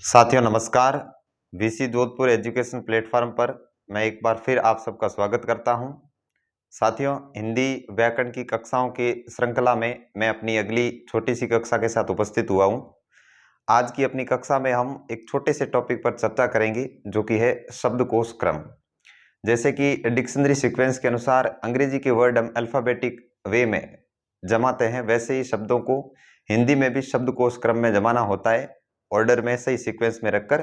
साथियों नमस्कार। VC Jodhpur education platform पर मैं एक बार फिर आप सबका स्वागत करता हूं। साथियों, हिंदी व्याकरण की कक्षाओं की श्रृंखला में मैं अपनी अगली छोटी सी कक्षा के साथ उपस्थित हुआ हूं। आज की अपनी कक्षा में हम एक छोटे से टॉपिक पर चर्चा करेंगे जो कि है शब्दकोश क्रम। जैसे कि डिक्शनरी सीक्वेंस के अनुसार अंग्रेजी के वर्ड हम अल्फ़ाबेटिक वे में जमाते हैं, वैसे ही शब्दों को हिंदी में भी शब्दकोश क्रम में जमाना होता है, ऑर्डर में सही सीक्वेंस में रखकर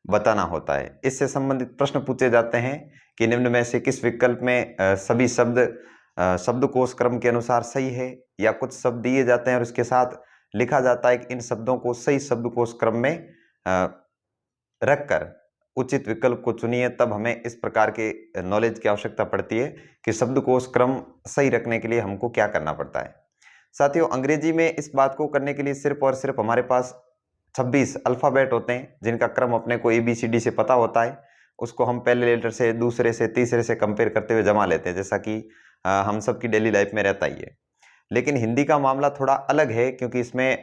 बताना होता है। इससे संबंधित प्रश्न पूछे जाते हैं कि निम्न में से किस विकल्प में सभी शब्द शब्दकोश क्रम के अनुसार सही है, या कुछ शब्द दिए जाते हैं और उसके साथ लिखा जाता है कि इन शब्दों को सही शब्दकोश क्रम में रखकर उचित विकल्प को चुनिए। तब हमें इस प्रकार के नॉलेज की आवश्यकता पड़ती है कि शब्दकोश क्रम सही रखने के लिए हमको क्या करना पड़ता है। साथियों, अंग्रेजी में इस बात को करने के लिए सिर्फ और सिर्फ हमारे पास 26 अल्फ़ाबेट होते हैं जिनका क्रम अपने को ABCD से पता होता है। उसको हम पहले लेटर से, दूसरे से, तीसरे से कंपेयर करते हुए जमा लेते हैं, जैसा कि हम सबकी डेली लाइफ में रहता ही है। लेकिन हिंदी का मामला थोड़ा अलग है, क्योंकि इसमें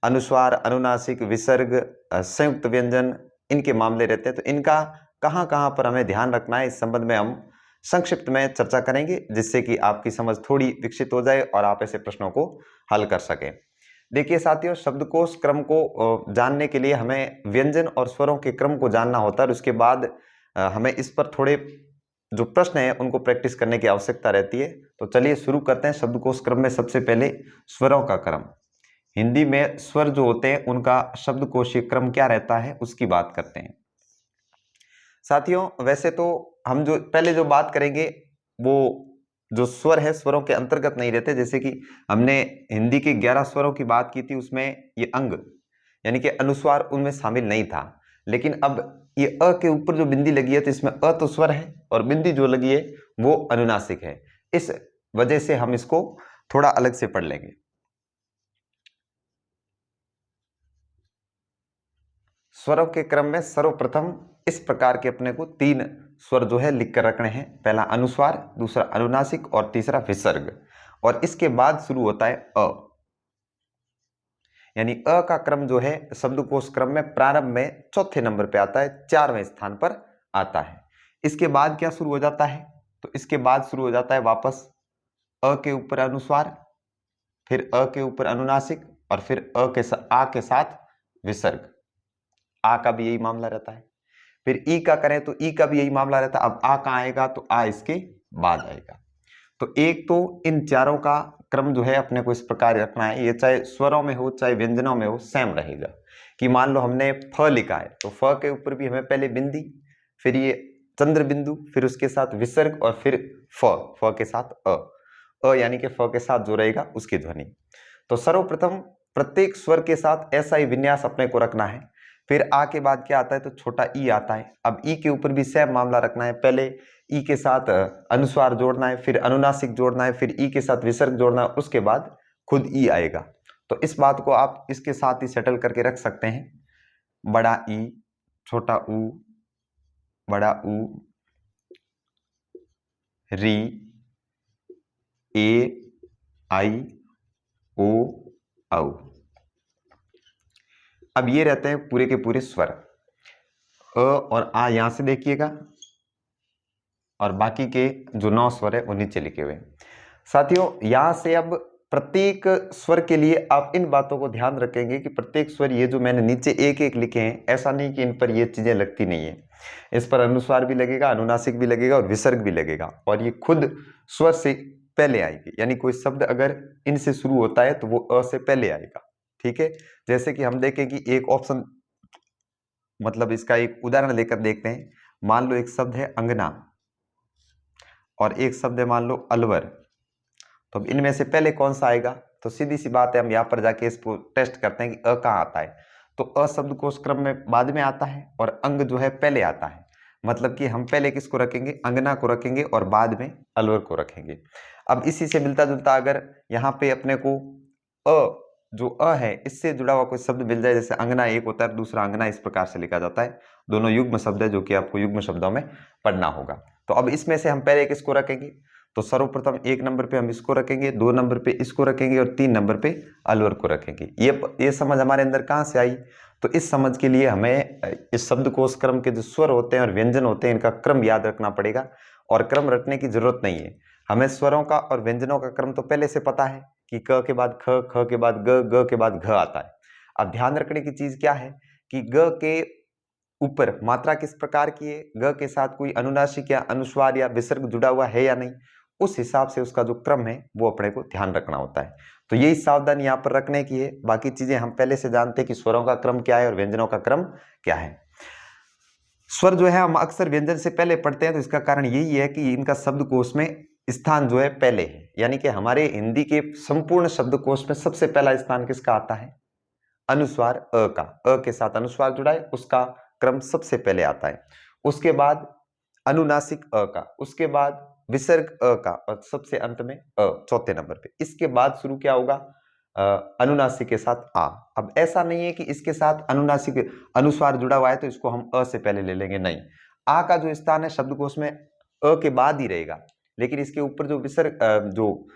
अनुस्वार, अनुनासिक, विसर्ग, संयुक्त व्यंजन, इनके मामले रहते हैं। तो इनका कहाँ कहाँ पर हमें ध्यान रखना है, इस संबंध में हम संक्षिप्त में चर्चा करेंगे, जिससे कि आपकी समझ थोड़ी विकसित हो जाए और आप ऐसे प्रश्नों को हल कर सकें। देखिए साथियों, शब्दकोश क्रम को जानने के लिए हमें व्यंजन और स्वरों के क्रम को जानना होता है, और उसके बाद हमें इस पर थोड़े जो प्रश्न हैं उनको प्रैक्टिस करने की आवश्यकता रहती है। तो चलिए शुरू करते हैं। शब्दकोश क्रम में सबसे पहले स्वरों का क्रम। हिंदी में स्वर जो होते हैं उनका शब्दकोशीय क्रम क्या रहता है, उसकी बात करते हैं। साथियों, वैसे तो हम जो पहले जो बात करेंगे वो जो स्वर है स्वरों के अंतर्गत नहीं रहते। जैसे कि हमने हिंदी के 11 स्वरों की बात की थी, उसमें ये अंग यानी कि अनुस्वार उनमें शामिल नहीं था। लेकिन अब ये अ के ऊपर जो बिंदी लगी है तो इसमें अ तो स्वर है और बिंदी जो लगी है वो अनुनासिक है। इस वजह से हम इसको थोड़ा अलग से पढ़ लेंगे। स्वरों के क्रम में सर्वप्रथम इस प्रकार के अपने को 3 स्वर जो है लिख कर रखने हैं। पहला अनुस्वार, दूसरा अनुनासिक और तीसरा विसर्ग। और इसके बाद शुरू होता है अ, यानी अ का क्रम जो है शब्दकोश क्रम में प्रारंभ में चौथे नंबर पे आता है, 4वें स्थान पर आता है। इसके बाद क्या शुरू हो जाता है, तो इसके बाद शुरू हो जाता है वापस अ के ऊपर अनुस्वार, फिर अ के ऊपर अनुनासिक, और फिर आ के साथ विसर्ग। आ का भी यही मामला रहता है। फिर ई का करें तो ई का भी यही मामला रहता है। अब आ कहाँ आएगा, तो आ इसके बाद आएगा। तो एक तो इन चारों का क्रम जो है अपने को इस प्रकार रखना है, ये चाहे स्वरों में हो चाहे व्यंजनों में हो सेम रहेगा। कि मान लो हमने फ लिखा है तो फ के ऊपर भी हमें पहले बिंदी, फिर ये चंद्र बिंदु, फिर उसके साथ विसर्ग, और फिर फ के साथ यानी कि फ के साथ जो रहेगा उसकी ध्वनि। तो सर्वप्रथम प्रत्येक स्वर के साथ ऐसा ही विन्यास अपने को रखना है। फिर आ के बाद क्या आता है, तो छोटा ई आता है। अब ई के ऊपर भी सेम मामला रखना है। पहले ई के साथ अनुस्वार जोड़ना है, फिर अनुनासिक जोड़ना है, फिर ई के साथ विसर्ग जोड़ना है, उसके बाद खुद ई आएगा। तो इस बात को आप इसके साथ ही सेटल करके रख सकते हैं। बड़ा ई, छोटा ऊ, बड़ा ऊ, री, ए, आई, ओ, औ। अब ये रहते हैं पूरे के पूरे स्वर। अ और आ यहां से देखिएगा, और बाकी के जो 9 स्वर है वो नीचे लिखे हुए हैं। साथियों, यहां से अब प्रत्येक स्वर के लिए आप इन बातों को ध्यान रखेंगे कि प्रत्येक स्वर, ये जो मैंने नीचे एक एक लिखे हैं, ऐसा नहीं कि इन पर ये चीजें लगती नहीं है। इस पर अनुस्वार भी लगेगा, अनुनासिक भी लगेगा और विसर्ग भी लगेगा, और ये खुद स्वर से पहले आएगी। यानी कोई शब्द अगर इनसे शुरू होता है तो वो अ से पहले आएगा। ठीक है, जैसे कि हम देखें कि एक ऑप्शन, मतलब इसका एक उदाहरण लेकर देखते हैं। मान लो एक शब्द है अंगना और एक शब्द है मान लो अलवर। तो अब इनमें से पहले कौन सा आएगा, तो सीधी सी बात है, हम यहाँ पर जाके इसको टेस्ट करते हैं कि अ कहाँ आता है। तो अ शब्द कोश क्रम में बाद में आता है और अंग जो है पहले आता है। मतलब कि हम पहले किसको रखेंगे, अंगना को रखेंगे, और बाद में अलवर को रखेंगे। अब इसी से मिलता जुलता अगर यहाँ पे अपने को अ जो अ है इससे जुड़ा हुआ कोई शब्द मिल जाए, जैसे अंगना एक होता है दूसरा अंगना, इस प्रकार से लिखा जाता है। दोनों युग्म शब्द है जो कि आपको युग्म शब्दों में पढ़ना होगा। तो अब इसमें से हम पहले किसको रखेंगे, तो सर्वप्रथम 1 नंबर पे हम इसको रखेंगे, 2 नंबर पे इसको रखेंगे और 3 नंबर पे अलवर को रखेंगे। ये समझ हमारे अंदर कहाँ से आई, तो इस समझ के लिए हमें इस शब्दकोश क्रम के जो स्वर होते हैं और व्यंजन होते हैं इनका क्रम याद रखना पड़ेगा, और क्रम रटने की जरूरत नहीं है। हमें स्वरों का और व्यंजनों का क्रम तो पहले से पता है कि क के बाद ख, ख के बाद ग, ग के बाद घ आता है। अब ध्यान रखने की चीज क्या है कि ग के ऊपर मात्रा किस प्रकार की है, ग के साथ कोई अनुनासिक या अनुस्वार या विसर्ग जुड़ा हुआ है या नहीं, उस हिसाब से उसका जो क्रम है वो अपने को ध्यान रखना होता है। तो यही सावधानी यहाँ पर रखने की है। बाकी चीजें हम पहले से जानते हैं कि स्वरों का क्रम क्या है और व्यंजनों का क्रम क्या है। स्वर जो है हम अक्सर व्यंजन से पहले पढ़ते हैं, तो इसका कारण यही है कि इनका शब्दकोश में स्थान जो है पहले है, यानी कि हमारे हिंदी के संपूर्ण शब्दकोश में सबसे पहला स्थान किसका आता है? अनुस्वार अ का। अ के साथ अनुस्वार जुड़ा है, उसका क्रम सबसे पहले आता है। उसके बाद अनुनासिक अ का, उसके बाद विसर्ग अ का, और सबसे अंत में चौथे नंबर पे। इसके बाद शुरू क्या होगा? अनुनासिक के साथ आ। अब ऐसा नहीं है कि इसके साथ अनुनासिक अनुस्वार जुड़ा हुआ है तो इसको हम अ से पहले ले लेंगे, नहीं। आ का जो स्थान है शब्दकोश में अ के बाद ही रहेगा, लेकिन इसके ऊपर जो विसर्ग जो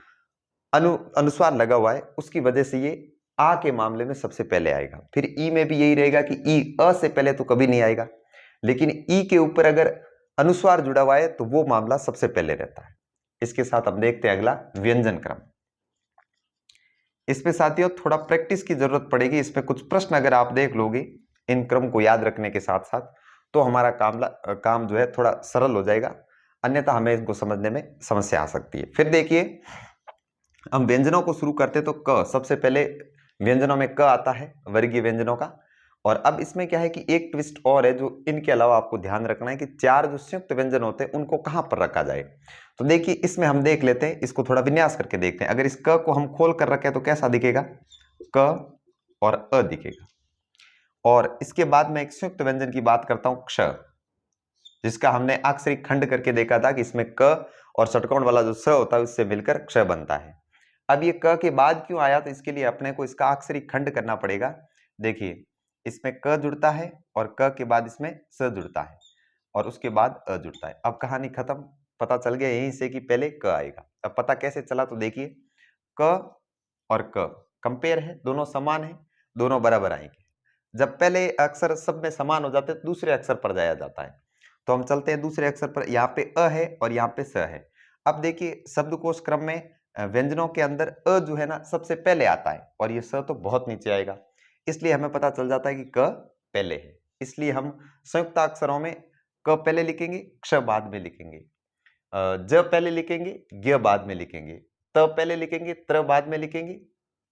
अनुस्वार लगा हुआ है उसकी वजह से ये आ के मामले में सबसे पहले आएगा। फिर ई में भी यही रहेगा कि ई अ से पहले तो कभी नहीं आएगा, लेकिन ई के ऊपर अगर अनुस्वार जुड़ा हुआ है तो वो मामला सबसे पहले रहता है। इसके साथ अब देखते हैं अगला व्यंजन क्रम। इसमें साथियों थोड़ा प्रैक्टिस की जरूरत पड़ेगी। इसमें कुछ प्रश्न अगर आप देख लोगे इन क्रम को याद रखने के साथ साथ, तो हमारा काम जो है थोड़ा सरल हो जाएगा, अन्यथा हमें इनको समझने में समस्या आ सकती है। फिर देखिए हम व्यंजनों को शुरू करते तो क, सबसे पहले व्यंजनों में क आता है, वर्गीय व्यंजनों का। और अब इसमें क्या है कि एक ट्विस्ट और है जो इनके अलावा आपको ध्यान रखना है कि चार जो संयुक्त व्यंजन होते हैं उनको कहां पर रखा जाए। तो देखिए इसमें हम देख लेते हैं, इसको थोड़ा विन्यास करके देखते हैं। अगर इस क को हम खोल कर रखें तो कैसा दिखेगा? क और अ दिखेगा। और इसके बाद मैं एक संयुक्त व्यंजन की बात करता हूं, क्ष, जिसका हमने अक्षरी खंड करके देखा था कि इसमें क और षटकोण वाला जो स होता है उससे मिलकर क्ष बनता है। अब ये क के बाद क्यों आया, तो इसके लिए अपने को इसका अक्षरी खंड करना पड़ेगा। देखिए इसमें क जुड़ता है और क के बाद इसमें स जुड़ता है और उसके बाद अ जुड़ता है। अब कहानी खत्म। पता चल गया यहीं से कि पहले क आएगा। अब पता कैसे चला, तो देखिए क और क कंपेयर है, दोनों समान है, दोनों बराबर आएंगे। जब पहले अक्षर सब में समान हो जाते हैं दूसरे अक्षर पर जाया जाता है। तो हम चलते हैं दूसरे अक्षर पर। यहाँ पे अ है और यहाँ पे स है। अब देखिए शब्दकोश क्रम में व्यंजनों के अंदर अ जो है ना सबसे पहले आता है और ये स तो बहुत नीचे आएगा, इसलिए हमें पता चल जाता है कि क पहले है। इसलिए हम संयुक्त अक्षरों में क पहले लिखेंगे, क्ष बाद में लिखेंगे, ज पहले लिखेंगे, ज्ञ बाद में लिखेंगे, त पहले लिखेंगे, त्र बाद में लिखेंगे,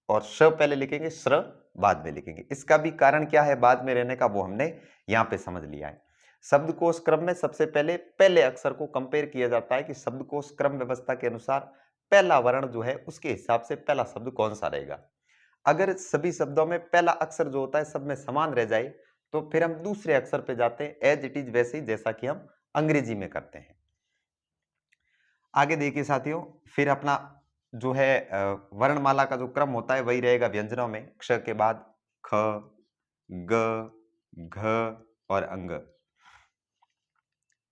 और श पहले लिखेंगे, श्र बाद में लिखेंगे। इसका भी कारण क्या है बाद में रहने का, वो हमने यहाँ पे समझ लिया है। शब्दकोश क्रम में सबसे पहले पहले अक्षर को कंपेयर किया जाता है कि शब्दकोश क्रम व्यवस्था के अनुसार पहला वर्ण जो है उसके हिसाब से पहला शब्द कौन सा रहेगा। अगर सभी शब्दों में पहला अक्षर जो होता है सब में समान रह जाए तो फिर हम दूसरे अक्षर पे जाते हैं एज इट इज, वैसे ही जैसा कि हम अंग्रेजी में करते हैं। आगे देखिए साथियों, फिर अपना जो है वर्णमाला का जो क्रम होता है वही रहेगा व्यंजनों में। क्ष के बाद ख, ग, घ और अंग।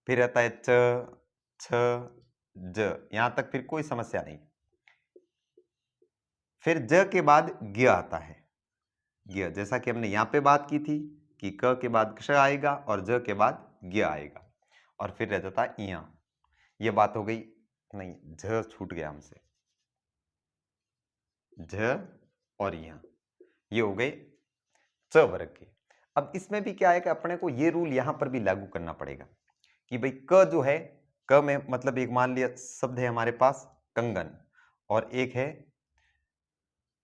फिर रहता है च, छ, ज, यहां तक फिर कोई समस्या नहीं। फिर ज के बाद ज्ञ आता है। ज्ञ, जैसा कि हमने यहां पे बात की थी कि क के बाद क्ष आएगा और ज के बाद ज्ञ आएगा, और फिर रह जाता है इया। ये बात हो गई, नहीं झ छूट गया हमसे, झ और इया, ये हो गए च वर्ग के। अब इसमें भी क्या है कि अपने को ये रूल यहां पर भी लागू करना पड़ेगा कि भाई क जो है, क में मतलब एक मान लिया शब्द है हमारे पास कंगन, और एक है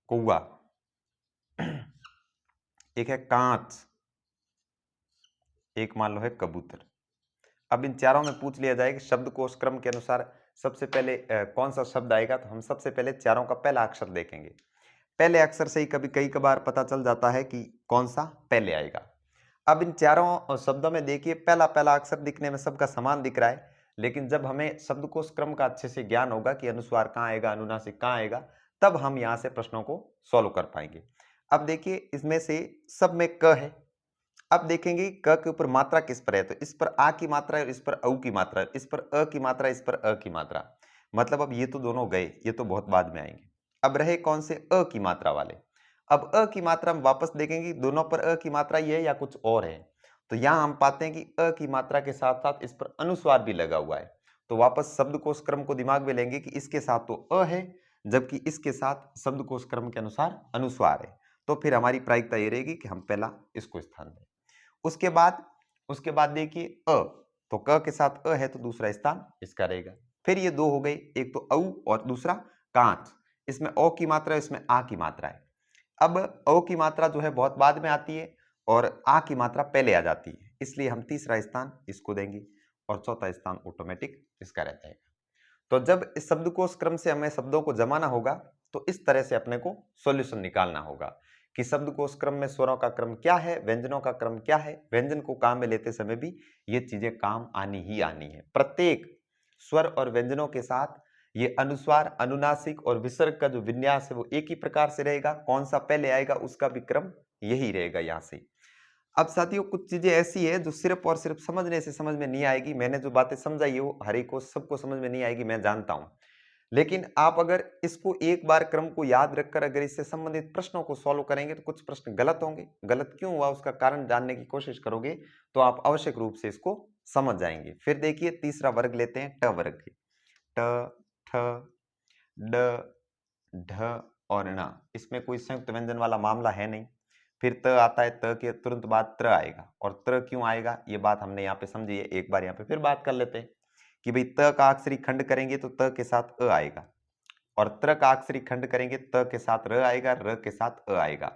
कौआ, एक है कांच, एक मान लो है कबूतर। अब इन चारों में पूछ लिया जाए कि शब्दकोश क्रम के अनुसार सबसे पहले कौन सा शब्द आएगा, तो हम सबसे पहले चारों का पहला अक्षर देखेंगे। पहले अक्षर से ही कभी कई कबार पता चल जाता है कि कौन सा पहले आएगा। अब इन चारों शब्दों में देखिए पहला पहला अक्षर दिखने में सबका समान दिख रहा है, लेकिन जब हमें शब्दकोश क्रम का अच्छे से ज्ञान होगा कि अनुस्वार कहाँ आएगा, अनुनासिक कहाँ आएगा, तब हम यहाँ से प्रश्नों को सॉल्व कर पाएंगे। अब देखिए इसमें से सब में क है। अब देखेंगे क के ऊपर मात्रा किस पर है, तो इस पर आ की मात्रा है और इस पर औ की मात्रा है, इस पर अ की मात्रा, इस पर अ की मात्रा। मतलब अब ये तो दोनों गए, ये तो बहुत बाद में आएंगे। अब रहे कौन से अ की मात्रा वाले। अब अ की मात्रा हम वापस देखेंगे कि दोनों पर अ की मात्रा ही है या कुछ और है। तो यहाँ हम पाते हैं कि अ की मात्रा के साथ-साथ इस पर अनुस्वार भी लगा हुआ है। तो वापस शब्दकोश क्रम को दिमाग में लेंगे कि इसके साथ तो अ है, जबकि इसके साथ शब्दकोश क्रम के अनुसार अनुस्वार है। तो फिर हमारी प्रायिकता ये रहेगी कि हम पहला इसको स्थान दें। उसके बाद देखिए तो क के साथ अ है तो दूसरा स्थान इसका रहेगा। फिर ये 2 हो गए, एक तो औ और दूसरा कांच। इसमें ओ की मात्रा, इसमें आ की मात्रा है। अब ओ की मात्रा जो है बहुत बाद में आती है और आ की मात्रा पहले आ जाती है, इसलिए हम तीसरा स्थान इसको देंगे और चौथा स्थान ऑटोमेटिक इसका रहता है। तो जब इस शब्दकोश क्रम से हमें शब्दों को जमाना होगा, तो इस तरह से अपने को सॉल्यूशन निकालना होगा कि शब्दकोश क्रम में स्वरों का क्रम क्या है, व्यंजनों का क्रम क्या है। व्यंजन को काम में लेते समय भी ये चीजें काम आनी ही आनी है। प्रत्येक स्वर और व्यंजनों के साथ ये अनुस्वार, अनुनासिक और विसर्ग का जो विन्यास है वो एक ही प्रकार से रहेगा। कौन सा पहले आएगा उसका भी क्रम यही रहेगा यहाँ से। अब साथियों कुछ चीजें ऐसी है जो सिर्फ और सिर्फ समझने से समझ में नहीं आएगी। मैंने जो बातें समझाई है वो हर एक को, सबको समझ में नहीं आएगी, मैं जानता हूं। लेकिन आप अगर इसको एक बार क्रम को याद रखकर अगर इससे संबंधित प्रश्नों को सॉल्व करेंगे तो कुछ प्रश्न गलत होंगे। गलत क्यों हुआ उसका कारण जानने की कोशिश करोगे तो आप आवश्यक रूप से इसको समझ जाएंगे। फिर देखिए तीसरा वर्ग लेते हैं ट वर्ग की। ट, ठ, ड, ढ और ण। इसमें कोई संयुक्त व्यंजन वाला मामला है नहीं। फिर त आता है, त के तुरंत बाद त्र आएगा। और त्र क्यों आएगा ये बात हमने यहाँ पे समझी है, एक बार यहाँ पे फिर बात कर लेते हैं कि भाई त का अक्षरी खंड करेंगे तो त के साथ अ आएगा और त्र का अक्षरी खंड करेंगे त के साथ र आएगा, र के साथ अ आएगा।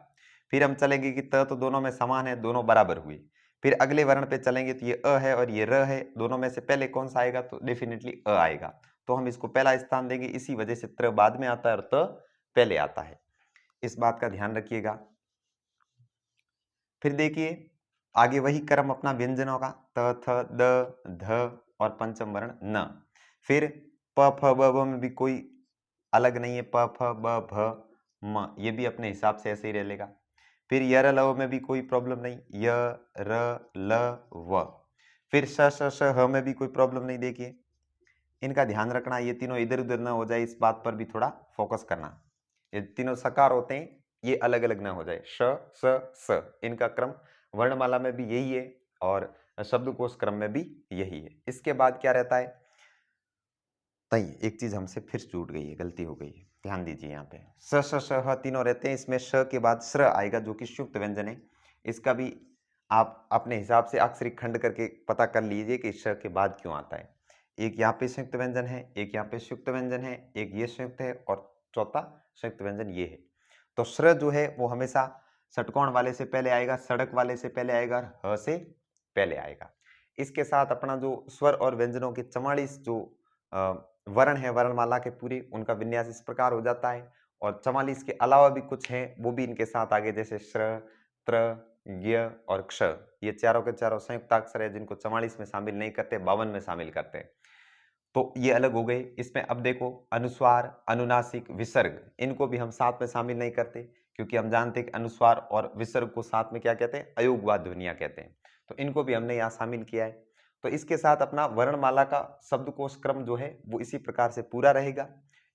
फिर हम चलेंगे कि त तो दोनों में समान है, दोनों बराबर हुए। फिर अगले वर्ण पे चलेंगे तो ये अ है और ये र है, दोनों में से पहले कौन सा आएगा तो डेफिनेटली अ आएगा। तो हम इसको पहला स्थान देंगे, इसी वजह से त्र बाद में आता है और त पहले आता है। इस बात का ध्यान रखिएगा। फिर देखिए आगे वही क्रम अपना व्यंजनों का त, थ, द, ध और पंचम वर्ण न। फिर प, फ, ब, भ में भी कोई अलग नहीं है। प, फ, ब, भ, म ये भी अपने हिसाब से ऐसे ही रह लेगा। फिर य, र, ल में भी कोई प्रॉब्लम नहीं। य, र, ल, व। फिर श, श, श, ह में भी कोई प्रॉब्लम नहीं। देखिए इनका ध्यान रखना, ये तीनों इधर उधर ना हो जाए, इस बात पर भी थोड़ा फोकस करना। ये तीनों सकार होते हैं, ये अलग अलग ना हो जाए। श, स, स इनका क्रम वर्णमाला में भी यही है और शब्दकोश क्रम में भी यही है। इसके बाद क्या रहता है, तई एक चीज हमसे फिर छूट गई है, गलती हो गई है, ध्यान दीजिए यहाँ पे। स, श, श, ह तीनों रहते हैं। इसमें श के बाद श्र आएगा जो कि संयुक्त व्यंजन है। इसका भी आप अपने हिसाब से अक्षरी खंड करके पता कर लीजिए कि श के बाद क्यों आता है। एक यहाँ पे संयुक्त व्यंजन है, एक यहाँ पे संयुक्त व्यंजन है, एक ये संयुक्त है और चौथा संयुक्त व्यंजन ये है। तो श्र जो है वो हमेशा षटकोण वाले से पहले आएगा, सड़क वाले से पहले आएगा और ह से पहले आएगा। इसके साथ अपना जो स्वर और व्यंजनों के 44 जो वर्ण है वर्णमाला के पूरे, उनका विन्यास इस प्रकार हो जाता है। और 44 के अलावा भी कुछ हैं वो भी इनके साथ आगे, जैसे श्र, त्र, ज्ञ और क्ष। ये चारों के चारों संयुक्ताक्षर है जिनको 44 में शामिल नहीं करते, 52 में शामिल करते हैं। तो ये अलग हो गए। इसमें अब देखो अनुस्वार, अनुनासिक, विसर्ग इनको भी हम साथ में शामिल नहीं करते, क्योंकि हम जानते हैं कि अनुस्वार और विसर्ग को साथ में क्या कहते हैं, अयोगवाद ध्वनियां कहते हैं। तो इनको भी हमने यहाँ शामिल किया है। तो इसके साथ अपना वर्णमाला का शब्दकोश क्रम जो है वो इसी प्रकार से पूरा रहेगा।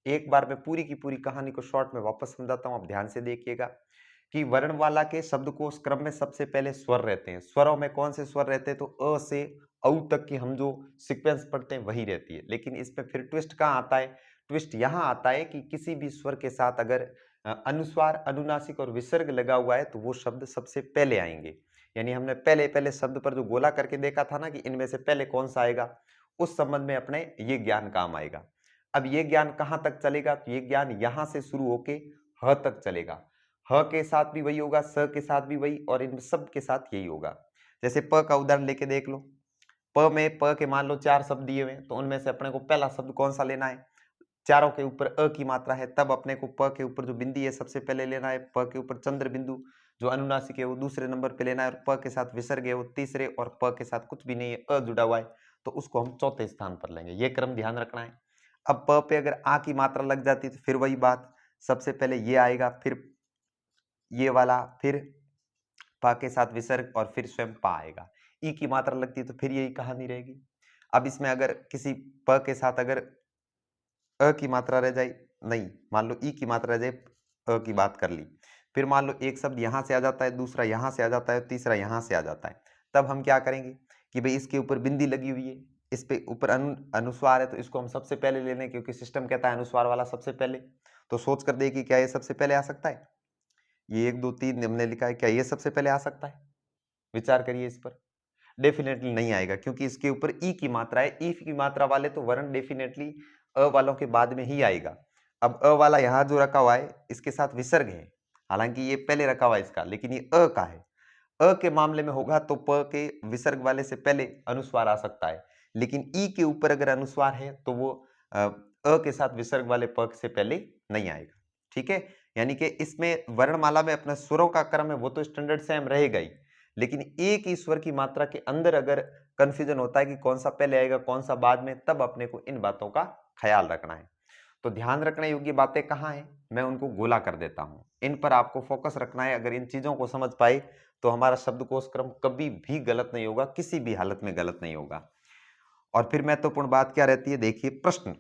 एक बार मैं पूरी की पूरी कहानी को शॉर्ट में वापस समझाता हूँ, आप ध्यान से देखिएगा कि वर्णमाला के शब्दकोश क्रम में सबसे पहले स्वर रहते हैं। स्वरों में कौन से स्वर रहते हैं, तो अ से औ तक की हम जो सीक्वेंस पढ़ते हैं वही रहती है। लेकिन इसमें फिर ट्विस्ट कहाँ आता है, ट्विस्ट यहाँ आता है कि किसी भी स्वर के साथ अगर अनुस्वार, अनुनासिक और विसर्ग लगा हुआ है तो वो शब्द सबसे पहले आएंगे। यानी हमने पहले पहले शब्द पर जो गोला करके देखा था ना कि इनमें से पहले कौन सा आएगा, उस संबंध में अपने ये ज्ञान काम आएगा। अब ये ज्ञान कहाँ तक चलेगा, तो ये ज्ञान यहाँ से शुरू होके ह तक चलेगा। ह के साथ भी वही होगा, स के साथ भी वही और इन सब के साथ यही होगा। जैसे प का उदाहरण लेके देख लो। प में प के मान लो 4 शब्द दिए हुए हैं, तो उनमें से अपने को पहला शब्द कौन सा लेना है, चारों के ऊपर अ की मात्रा है, तब अपने को प के ऊपर जो बिंदी है सबसे पहले लेना है। प के ऊपर चंद्र बिंदु जो अनुनासिक है वो दूसरे नंबर पे लेना है और प के साथ विसर्ग है वो तीसरे और प के साथ कुछ भी नहीं है, अ जुड़ा हुआ है तो उसको हम चौथे स्थान पर लेंगे। ये क्रम ध्यान रखना है। अब प पे अगर आ की मात्रा लग जाती है तो फिर वही बात, सबसे पहले ये आएगा, फिर ये वाला, फिर पा के साथ विसर्ग और फिर स्वयं पा आएगा। ई की मात्रा लगती है तो फिर यही कहानी रहेगी। अब इसमें अगर किसी प के साथ अगर अ की मात्रा रह जाए, नहीं मान लो ई की मात्रा रह जाए, अ की बात कर ली, फिर मान लो एक शब्द यहाँ से आ जाता है, दूसरा यहाँ से आ जाता है, तीसरा यहाँ से आ जाता है, तब हम क्या करेंगे कि भाई इसके ऊपर बिंदी लगी हुई है, इस पे ऊपर अनुस्वार है, तो इसको हम सबसे पहले ले लें क्योंकि सिस्टम कहता है अनुस्वार वाला सबसे पहले। तो सोच कर देखिए क्या ये सबसे पहले आ सकता है? ये 1 2 3 हमने लिखा है, क्या ये सबसे पहले आ सकता है? विचार करिए इस पर। डेफिनेटली नहीं आएगा क्योंकि इसके ऊपर ई की मात्रा है। ई की मात्रा वाले तो वर्ण डेफिनेटली अ वालों के बाद में ही आएगा। अब अ वाला यहाँ जो रखा हुआ है इसके साथ विसर्ग है, हालांकि ये पहले रखा हुआ है इसका, लेकिन ये अ का है। अ के मामले में होगा तो प के विसर्ग वाले से पहले अनुस्वार आ सकता है, लेकिन ई के ऊपर अगर अनुस्वार है तो वो अ के साथ विसर्ग वाले प से पहले नहीं आएगा। ठीक है, यानी कि इसमें वर्णमाला में अपना स्वरों का क्रम है वो तो स्टैंडर्ड सेम रहेगा ही, लेकिन एक ही स्वर की मात्रा के अंदर अगर कंफ्यूजन होता है कि कौन सा पहले आएगा कौन सा बाद में, तब अपने को इन बातों का ख्याल रखना है। तो ध्यान रखने योग्य बातें कहाँ हैं, मैं उनको गोला कर देता हूं, इन पर आपको फोकस रखना है। अगर इन चीजों को समझ पाए तो हमारा शब्दकोश क्रम कभी भी गलत नहीं होगा, किसी भी हालत में गलत नहीं होगा। और फिर महत्वपूर्ण बात क्या रहती है, देखिए प्रश्न।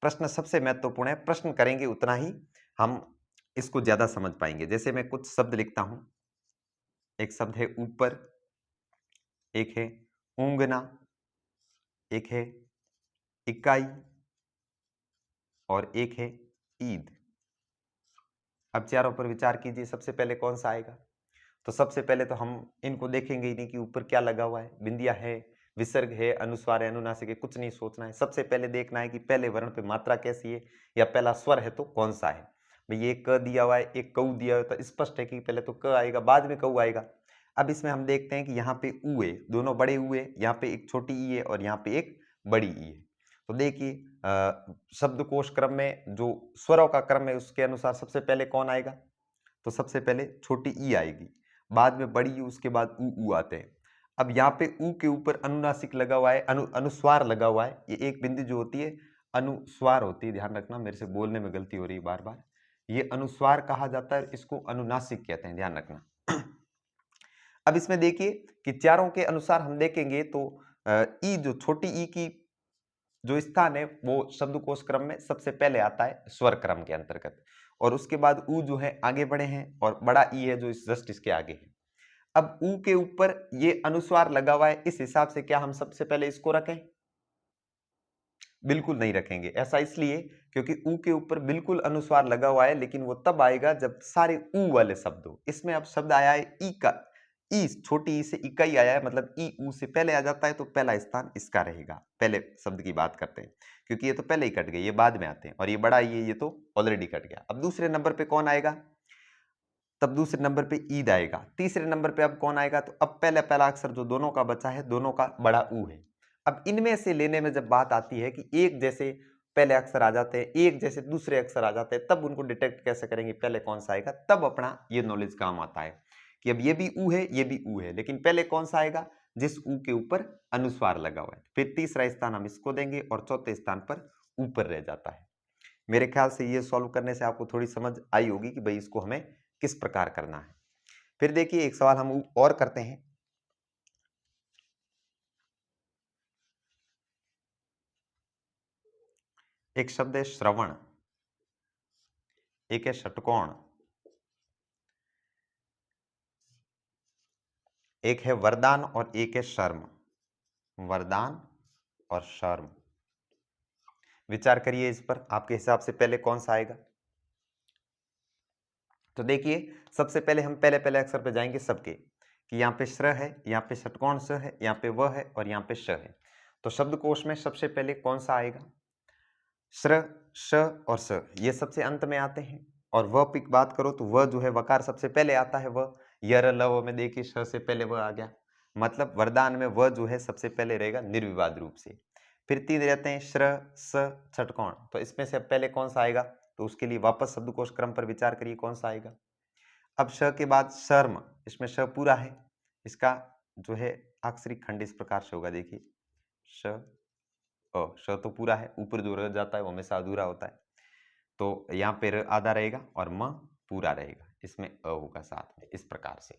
प्रश्न सबसे महत्वपूर्ण है, प्रश्न करेंगे उतना ही हम इसको ज्यादा समझ पाएंगे। जैसे मैं कुछ शब्द लिखता हूं, एक शब्द है ऊपर, एक है ऊंगना, एक है इकाई और एक है ईद। अब चारों पर विचार कीजिए, सबसे पहले कौन सा आएगा? तो सबसे पहले तो हम इनको देखेंगे ही नहीं कि ऊपर क्या लगा हुआ है, बिंदिया है, विसर्ग है, अनुस्वार है, अनुनासिक है, कुछ नहीं सोचना है। सबसे पहले देखना है कि पहले वर्ण पे मात्रा कैसी है या पहला स्वर है तो कौन सा है। भाई ये क दिया हुआ है, एक कऊ दिया हुआ है, तो स्पष्ट है कि पहले तो क आएगा बाद में कऊ आएगा। अब इसमें हम देखते हैं कि यहाँ पे ऊ है, दोनों बड़े ऊ है, यहाँ पे एक छोटी ई है और यहाँ पे एक बड़ी ई है। तो देखिए शब्दकोश क्रम में जो स्वरों का क्रम है उसके अनुसार सबसे पहले कौन आएगा? तो सबसे पहले छोटी ई आएगी, बाद में बड़ी यू, उसके बाद ऊ आते हैं। अब यहाँ पे ऊ के ऊपर अनुनासिक लगा हुआ है, अनुस्वार लगा हुआ है। ये एक बिंदी जो होती है अनुस्वार होती है, ध्यान रखना, मेरे से बोलने में गलती हो रही है बार बार। ये अनुस्वार कहा जाता है, इसको अनुनासिक कहते हैं, ध्यान रखना। अब इसमें देखिए कि चारों के अनुसार हम देखेंगे तो ई जो छोटी ई की जो स्थान है वो शब्दकोश क्रम में सबसे पहले आता है स्वर क्रम के अंतर्गत, और उसके बाद ऊ जो है आगे बढ़े हैं और बड़ा ई है जो इस जस्ट इसके आगे है। अब ऊ के ऊपर ये अनुस्वार लगा हुआ है, इस हिसाब से क्या हम सबसे पहले इसको रखें? बिल्कुल नहीं रखेंगे। ऐसा इसलिए क्योंकि ऊ के ऊपर बिल्कुल अनुस्वार लगा हुआ है, लेकिन वो तब आएगा जब सारे ऊ वाले शब्द हो। इसमें अब शब्द आया है ई का, ई छोटी ई से इकाई आया है, मतलब ई ऊ से पहले आ जाता है तो पहला स्थान इसका रहेगा। पहले शब्द की बात करते हैं क्योंकि ये तो पहले ही कट गए, ये बाद में आते हैं, और ये बड़ा ये तो ऑलरेडी कट गया। अब दूसरे नंबर पे कौन आएगा? तब दूसरे नंबर पे ईद आएगा। तीसरे नंबर पे अब कौन आएगा? तो अब पहला पहला अक्षर जो दोनों का बचा है, दोनों का बड़ा ऊ है। अब इनमें से लेने में जब बात आती है कि एक जैसे पहले अक्षर आ जाते हैं, एक जैसे दूसरे अक्षर आ जाते हैं, तब उनको डिटेक्ट कैसे करेंगे पहले कौन सा आएगा, तब अपना ये नॉलेज काम आता है कि अब ये भी ऊ है, ये भी ऊ है, लेकिन पहले कौन सा आएगा? जिस ऊ के ऊपर अनुस्वार लगा हुआ है। फिर तीसरा स्थान हम इसको देंगे और चौथे स्थान पर ऊपर रह जाता है। मेरे ख्याल से ये सॉल्व करने से आपको थोड़ी समझ आई होगी कि भाई इसको हमें किस प्रकार करना है। फिर देखिए एक सवाल हम और करते हैं। एक शब्द है श्रवण, एक है षटकोण, एक है वरदान और एक है शर्म। वरदान और शर्म, विचार करिए इस पर, आपके हिसाब से पहले कौन सा आएगा? तो देखिए सबसे पहले हम पहले पहले अक्षर पे जाएंगे सबके, कि यहाँ पे श्र है, यहाँ पे षटकोण स है, यहाँ पे व है और यहाँ पे श है। तो शब्दकोश में सबसे पहले कौन सा आएगा? श्र, श और स ये सबसे अंत में आते हैं। और व की बात करो तो व जो है वकार सबसे पहले आता है। व यर लव में देखिए श से पहले व आ गया, मतलब वरदान में व जो है सबसे पहले रहेगा निर्विवाद रूप से। फिर तीन रहते हैं श्र, स, षटकोण, तो इसमें से अब पहले कौन सा आएगा? तो उसके लिए वापस शब्दकोश क्रम पर विचार करिए कौन सा आएगा। अब श के बाद शर्म, इसमें श पूरा है, इसका जो है अक्षरिक खंड इस प्रकार से होगा, देखिए श श तो पूरा है, ऊपर जो रह जाता है वो हमेशा अधूरा होता है, तो यहाँ पे र आधा रहेगा और म पूरा रहेगा, इसमें अ होगा साथ में, इस प्रकार से।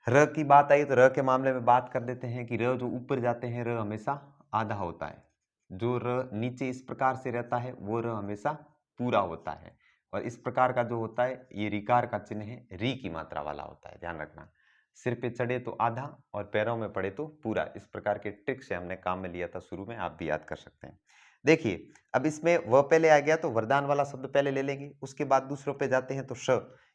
र की बात आई तो र के मामले में बात कर देते हैं कि र जो ऊपर जाते हैं र हमेशा आधा होता है, जो र नीचे इस प्रकार से रहता है वो र हमेशा पूरा होता है। और इस प्रकार का जो होता है ये रिकार का चिन्ह है, री की मात्रा वाला होता है, ध्यान रखना। सिर पे चढ़े तो आधा और पैरों में पड़े तो पूरा, इस प्रकार के ट्रिक से हमने काम में लिया था शुरू में, आप भी याद कर सकते हैं। देखिए अब इसमें व पहले आ गया तो वरदान वाला शब्द पहले ले लेंगे, उसके बाद दूसरों पे जाते हैं तो श,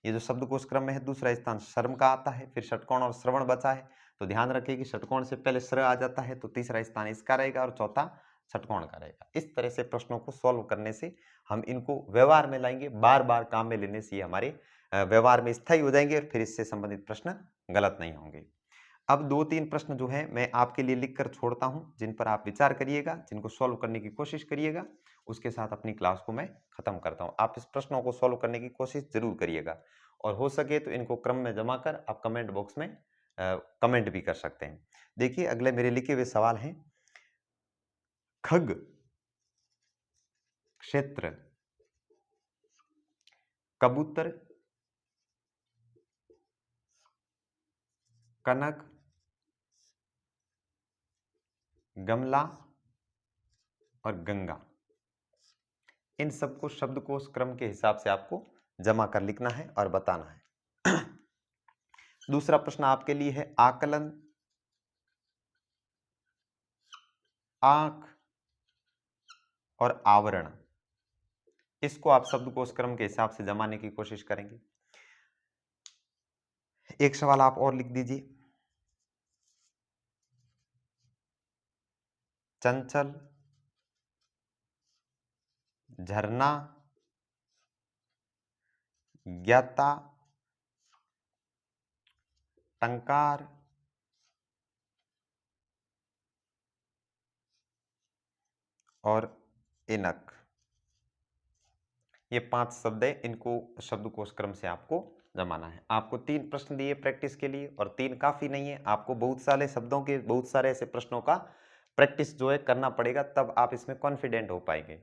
ये जो शब्दकोश क्रम में है दूसरा स्थान शर्म का आता है, फिर षटकोण और श्रवण बचा है, तो ध्यान रखिए कि षटकोण से पहले श्र आ जाता है तो तीसरा स्थान इसका रहेगा और चौथा षटकोण का रहेगा। इस तरह से प्रश्नों को सॉल्व करने से हम इनको व्यवहार में लाएंगे, बार बार काम में लेने से ये हमारे व्यवहार में स्थायी हो जाएंगे और फिर इससे संबंधित प्रश्न गलत नहीं होंगे। अब 2-3 प्रश्न जो है मैं आपके लिए लिख कर छोड़ता हूं, जिन पर आप विचार करिएगा, जिनको सॉल्व करने की कोशिश करिएगा, उसके साथ अपनी क्लास को मैं खत्म करता हूं। आप इस प्रश्नों को सॉल्व करने की कोशिश जरूर करिएगा और हो सके तो इनको क्रम में जमा कर आप कमेंट बॉक्स में कमेंट भी कर सकते हैं। देखिए अगले मेरे लिखे हुए सवाल हैं, खग, क्षेत्र, कबूतर, कनक, गमला और गंगा, इन सबको शब्दकोश क्रम के हिसाब से आपको जमा कर लिखना है और बताना है। दूसरा प्रश्न आपके लिए है, आकलन, आंख और आवरण, इसको आप शब्दकोश क्रम के हिसाब से जमाने की कोशिश करेंगे। एक सवाल आप और लिख दीजिए, चंचल, झरना, ज्ञाता, टंकार और इनक, ये 5 शब्द है, इनको शब्दकोश क्रम से आपको जमाना है। आपको 3 प्रश्न दिए प्रैक्टिस के लिए और 3 काफी नहीं है, आपको बहुत सारे शब्दों के बहुत सारे ऐसे प्रश्नों का प्रैक्टिस जो है करना पड़ेगा, तब आप इसमें कॉन्फिडेंट हो पाएंगे।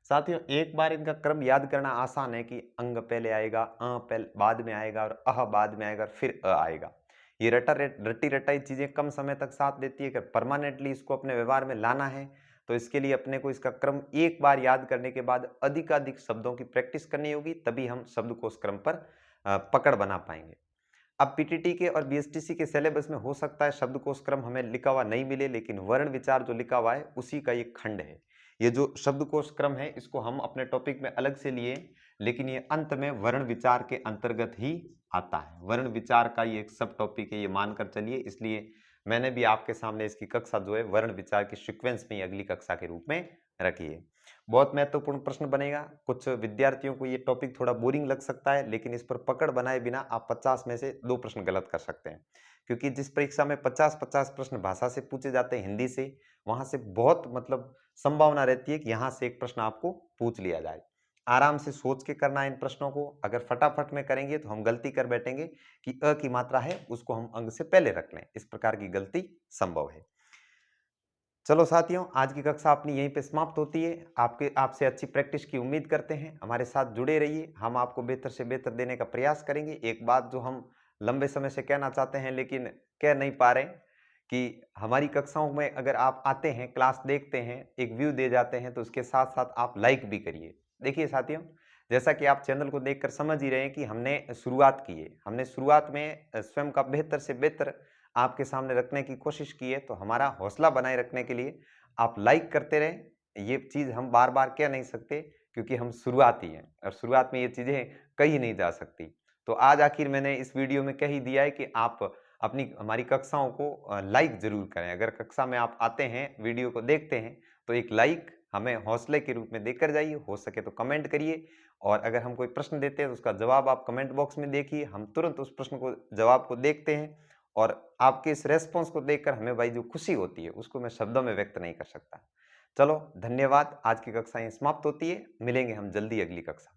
साथियों एक बार इनका क्रम याद करना आसान है कि अंग पहले आएगा, पहले बाद में आएगा और अह बाद में आएगा और फिर आएगा। ये रटी रटाई चीजें कम समय तक साथ देती है। अगर परमानेंटली इसको अपने व्यवहार में लाना है तो इसके लिए अपने को इसका क्रम एक बार याद करने के बाद अधिकाधिक शब्दों की प्रैक्टिस करनी होगी, तभी हम शब्दकोश क्रम पर पकड़ बना पाएंगे। अब पीटीटी के और बीएसटीसी के सिलेबस में हो सकता है शब्दकोश क्रम हमें लिखा हुआ नहीं मिले, लेकिन वर्ण विचार जो लिखा हुआ है उसी का ये खंड है। ये जो शब्दकोश क्रम है इसको हम अपने टॉपिक में अलग से लिए, लेकिन ये अंत में वर्ण विचार के अंतर्गत ही आता है। वर्ण विचार का ये एक सब टॉपिक है, ये मानकर चलिए। इसलिए मैंने भी आपके सामने इसकी कक्षा जो है वर्ण विचार की सीक्वेंस में अगली कक्षा के रूप में रखी है। बहुत महत्वपूर्ण प्रश्न बनेगा। कुछ विद्यार्थियों को ये टॉपिक थोड़ा बोरिंग लग सकता है, लेकिन इस पर पकड़ बनाए बिना आप 50 में से 2 प्रश्न गलत कर सकते हैं, क्योंकि जिस परीक्षा में 50-50 प्रश्न भाषा से पूछे जाते हैं, हिंदी से, वहां से बहुत मतलब संभावना रहती है कि यहां से एक प्रश्न आपको पूछ लिया जाए। आराम से सोच के करना है इन प्रश्नों को। अगर फटाफट में करेंगे तो हम गलती कर बैठेंगे कि अ की मात्रा है उसको हम अंग से पहले रख लें, इस प्रकार की गलती संभव है। चलो साथियों, आज की कक्षा अपनी यहीं पे समाप्त होती है। आपसे अच्छी प्रैक्टिस की उम्मीद करते हैं। हमारे साथ जुड़े रहिए, हम आपको बेहतर से बेहतर देने का प्रयास करेंगे। एक बात जो हम लंबे समय से कहना चाहते हैं लेकिन कह नहीं पा रहे, कि हमारी कक्षाओं में अगर आप आते हैं, क्लास देखते हैं, एक व्यू दे जाते हैं, तो उसके साथ साथ आप लाइक भी करिए। देखिए साथियों, जैसा कि आप चैनल को देखकर समझ ही रहे हैं कि हमने शुरुआत की है। हमने शुरुआत में स्वयं का बेहतर से बेहतर आपके सामने रखने की कोशिश की है, तो हमारा हौसला बनाए रखने के लिए आप लाइक करते रहें। ये चीज़ हम बार-बार कह नहीं सकते, क्योंकि हम शुरुआती हैं और शुरुआत में ये चीज़ें कही नहीं जा सकती। तो आज आखिर मैंने इस वीडियो में कह ही दिया है कि आप अपनी हमारी कक्षाओं को लाइक ज़रूर करें। अगर कक्षा में आप आते हैं, वीडियो को देखते हैं, तो एक लाइक हमें हौसले के रूप में देकर जाइए। हो सके तो कमेंट करिए, और अगर हम कोई प्रश्न देते हैं तो उसका जवाब आप कमेंट बॉक्स में देखिए। हम तुरंत उस प्रश्न को जवाब को देखते हैं, और आपके इस रेस्पॉन्स को देखकर हमें भाई जो खुशी होती है उसको मैं शब्दों में व्यक्त नहीं कर सकता। चलो धन्यवाद। आज की कक्षा यहीं समाप्त होती है। मिलेंगे हम जल्दी अगली कक्षा।